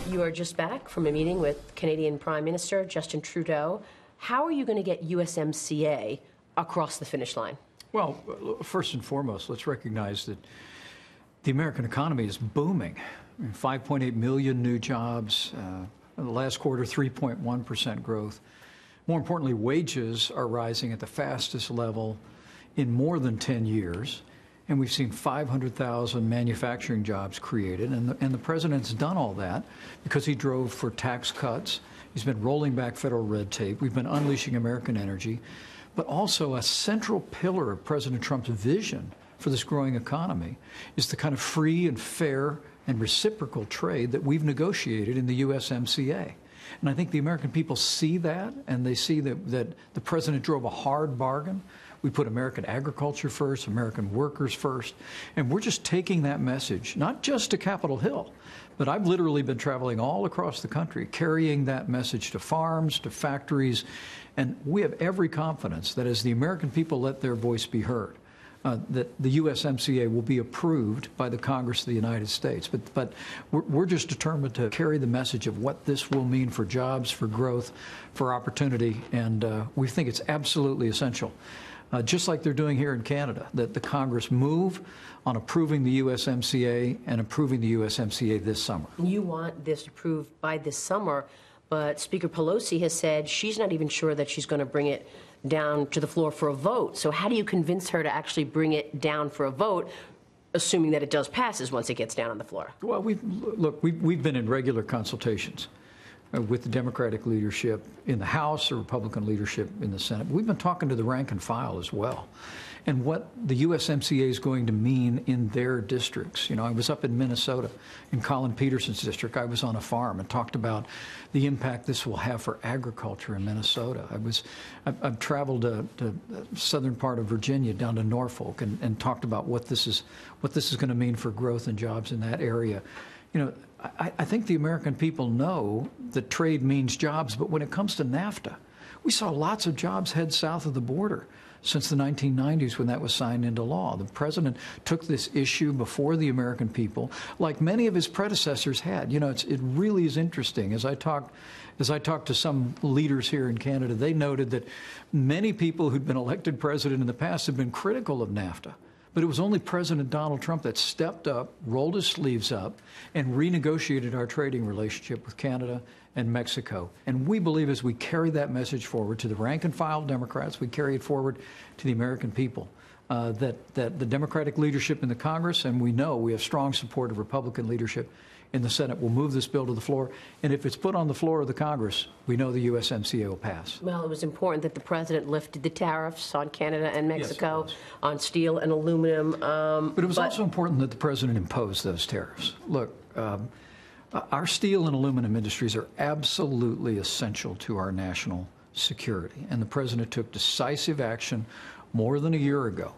You are just back from a meeting with Canadian Prime Minister Justin Trudeau. How are you going to get USMCA across the finish line? Well, first and foremost, let's recognize that the American economy is booming. 5.8 million new jobs. In the last quarter, 3.1% growth. More importantly, wages are rising at the fastest level in more than 10 years. And we've seen 500,000 manufacturing jobs created. And the president's done all that because he drove for tax cuts. He's been rolling back federal red tape. We've been unleashing American energy. But also a central pillar of President Trump's vision for this growing economy is the kind of free and fair and reciprocal trade that we've negotiated in the USMCA. And I think the American people see that, and they see that the president drove a hard bargain. We put American agriculture first, American workers first, and we're just taking that message, not just to Capitol Hill, but I've literally been traveling all across the country, carrying that message to farms, to factories, and we have every confidence that as the American people let their voice be heard, that the USMCA will be approved by the Congress of the United States. But we're just determined to carry the message of what this will mean for jobs, for growth, for opportunity, and we think it's absolutely essential. Just like they're doing here in Canada, that the Congress move on approving the USMCA and approving the USMCA this summer. You want this approved by this summer, but Speaker Pelosi has said she's not even sure that she's going to bring it down to the floor for a vote. So how do you convince her to actually bring it down for a vote, assuming that it does pass once it gets down on the floor? Well, we've been in regular consultations with the Democratic leadership in the House, the Republican leadership in the Senate. We've been talking to the rank and file as well, and what the USMCA is going to mean in their districts. You know, I was up in Minnesota, in Colin Peterson's district. I was on a farm and talked about the impact this will have for agriculture in Minnesota. I've traveled to southern part of Virginia down to Norfolk and talked about what this is going to mean for growth and jobs in that area. You know, I think the American people know that trade means jobs, but when it comes to NAFTA, we saw lots of jobs head south of the border since the 1990s when that was signed into law. The president took this issue before the American people, like many of his predecessors had. You know, it really is interesting. As I talked to some leaders here in Canada, they noted that many people who'd been elected president in the past have been critical of NAFTA. But it was only President Donald Trump that stepped up, rolled his sleeves up, and renegotiated our trading relationship with Canada and Mexico. And we believe as we carry that message forward to the rank and file Democrats, we carry it forward to the American people, that the Democratic leadership in the Congress, and we know we have strong support of Republican leadership in the Senate, will move this bill to the floor. And if it's put on the floor of the Congress, we know the USMCA will pass. Well, it was important that the president lifted the tariffs on Canada and Mexico, yes, on steel and aluminum. But it was also important that the president imposed those tariffs. Look, our steel and aluminum industries are absolutely essential to our national security. And the president took decisive action more than a year ago.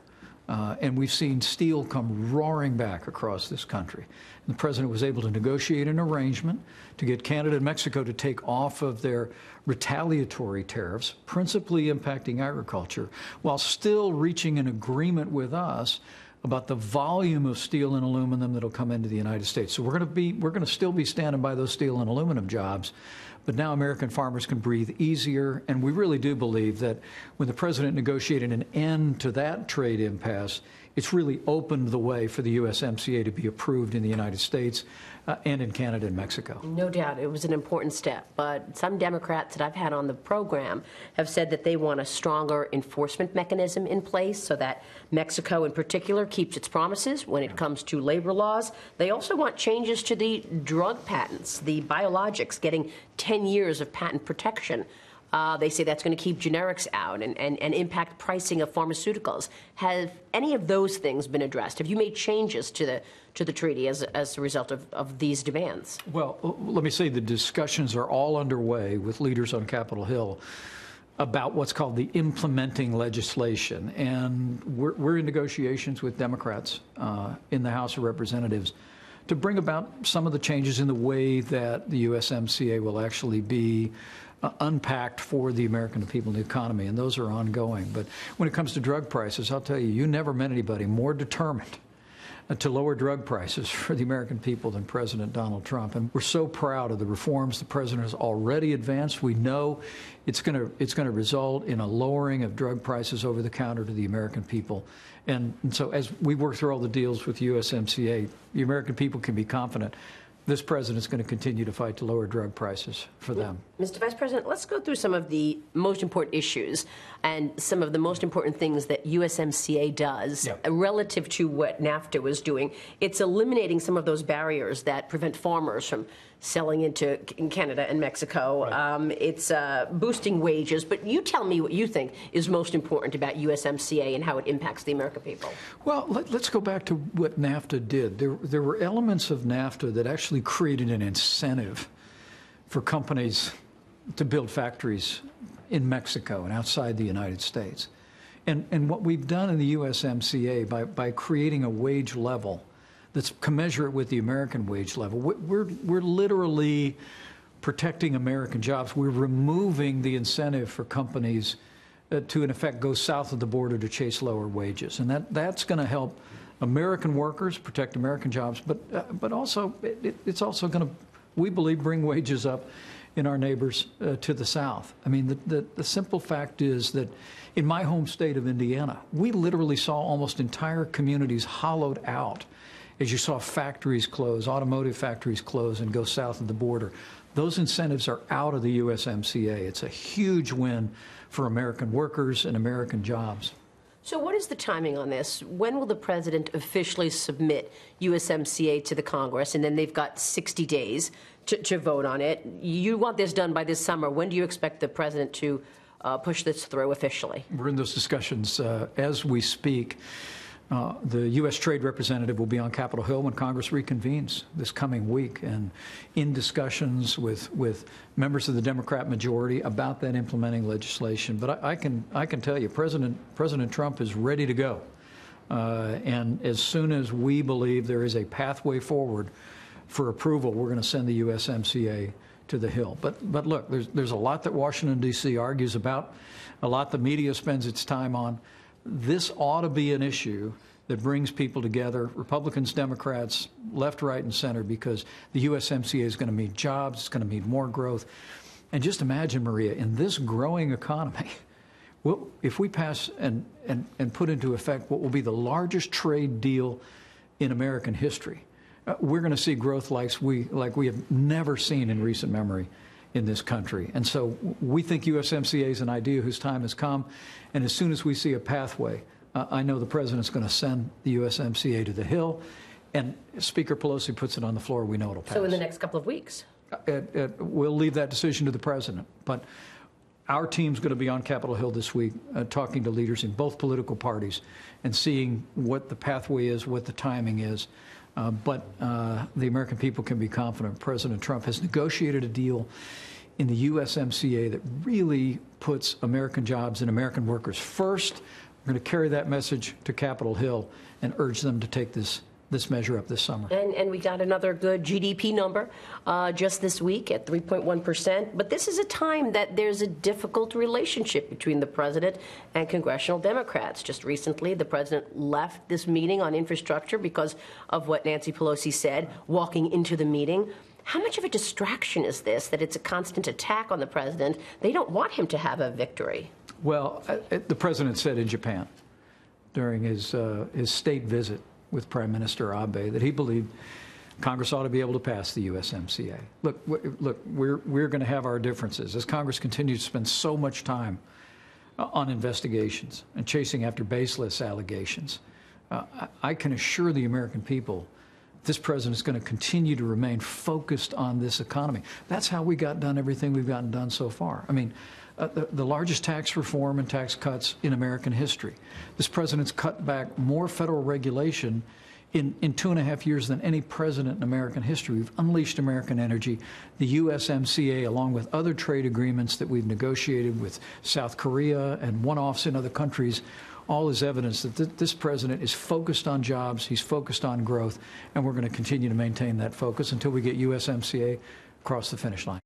And we've seen steel come roaring back across this country. And the president was able to negotiate an arrangement to get Canada and Mexico to take off of their retaliatory tariffs, principally impacting agriculture, while still reaching an agreement with us about the volume of steel and aluminum that'll come into the United States. So we're going to still be standing by those steel and aluminum jobs. But now American farmers can breathe easier, and we really do believe that when the president negotiated an end to that trade impasse, it's really opened the way for the USMCA to be approved in the United States and in Canada and Mexico. No doubt it was an important step, but some Democrats that I've had on the program have said that they want a stronger enforcement mechanism in place so that Mexico in particular keeps its promises when it comes to labor laws. They also want changes to the drug patents, the biologics, getting 10 years of patent protection. They say that's going to keep generics out and impact pricing of pharmaceuticals. Have any of those things been addressed? Have you made changes to the treaty as a result of these demands? Well, let me say the discussions are all underway with leaders on Capitol Hill about what's called the implementing legislation. And we're in negotiations with Democrats in the House of Representatives to bring about some of the changes in the way that the USMCA will actually be unpacked for the American people and the economy, and those are ongoing. But when it comes to drug prices, I'll tell you, you never met anybody more determined to lower drug prices for the American people than President Donald Trump. And we're so proud of the reforms the president has already advanced. We know it's going to result in a lowering of drug prices over the counter to the American people. And so as we work through all the deals with USMCA, the American people can be confident this president's going to continue to fight to lower drug prices for them. Mr. Vice President, let's go through some of the most important issues and some of the most important things that USMCA does relative to what NAFTA was doing. It's eliminating some of those barriers that prevent farmers from selling in Canada and Mexico. Right. It's boosting wages. But you tell me what you think is most important about USMCA and how it impacts the American people. Well, let's go back to what NAFTA did. There were elements of NAFTA that actually created an incentive for companies to build factories in Mexico and outside the United States. And what we've done in the USMCA by creating a wage level that's commensurate with the American wage level, we're literally protecting American jobs. We're removing the incentive for companies to, in effect, go south of the border to chase lower wages. And that's going to help American workers, protect American jobs, but also it's also going to, we believe, bring wages up in our neighbors to the south. I mean, the simple fact is that in my home state of Indiana, we literally saw almost entire communities hollowed out as you saw factories close, automotive factories close and go south of the border. Those incentives are out of the USMCA. It's a huge win for American workers and American jobs. So what is the timing on this? When will the president officially submit USMCA to the Congress? And then they've got 60 days to vote on it. You want this done by this summer. When do you expect the president to push this through officially? We're in those discussions as we speak. The U.S. Trade Representative will be on Capitol Hill when Congress reconvenes this coming week, and in discussions with members of the Democrat majority about that implementing legislation. But I can tell you, President Trump is ready to go, and as soon as we believe there is a pathway forward for approval, we're going to send the USMCA to the Hill. But look, there's a lot that Washington, D.C. argues about, a lot the media spends its time on. This ought to be an issue that brings people together, Republicans, Democrats, left, right, and center, because the USMCA is going to mean jobs, it's going to mean more growth. And just imagine, Maria, in this growing economy, if we pass and put into effect what will be the largest trade deal in American history, we're going to see growth like we have never seen in recent memory in this country. And so we think USMCA is an idea whose time has come. And as soon as we see a pathway, I know the president's going to send the USMCA to the Hill. And if Speaker Pelosi puts it on the floor, we know it'll pass. So in the next couple of weeks? We'll leave that decision to the president. But our team's going to be on Capitol Hill this week talking to leaders in both political parties and seeing what the pathway is, what the timing is. But the American people can be confident President Trump has negotiated a deal in the USMCA that really puts American jobs and American workers first. We're going to carry that message to Capitol Hill and urge them to take this measure up this summer. And we got another good GDP number just this week at 3.1%. But this is a time that there's a difficult relationship between the president and congressional Democrats. Just recently, the president left this meeting on infrastructure because of what Nancy Pelosi said walking into the meeting. How much of a distraction is this, that it's a constant attack on the president? They don't want him to have a victory. Well, the president said in Japan during his state visit with Prime Minister Abe that he believed Congress ought to be able to pass the USMCA. Look, we're going to have our differences as Congress continues to spend so much time on investigations and chasing after baseless allegations. I can assure the American people this president is going to continue to remain focused on this economy. That's how we got done everything we've gotten done so far. I mean, the largest tax reform and tax cuts in American history. This president's cut back more federal regulation in 2.5 years than any president in American history. We've unleashed American energy. The USMCA, along with other trade agreements that we've negotiated with South Korea and one-offs in other countries, all is evidence that this president is focused on jobs, he's focused on growth, and we're going to continue to maintain that focus until we get USMCA across the finish line.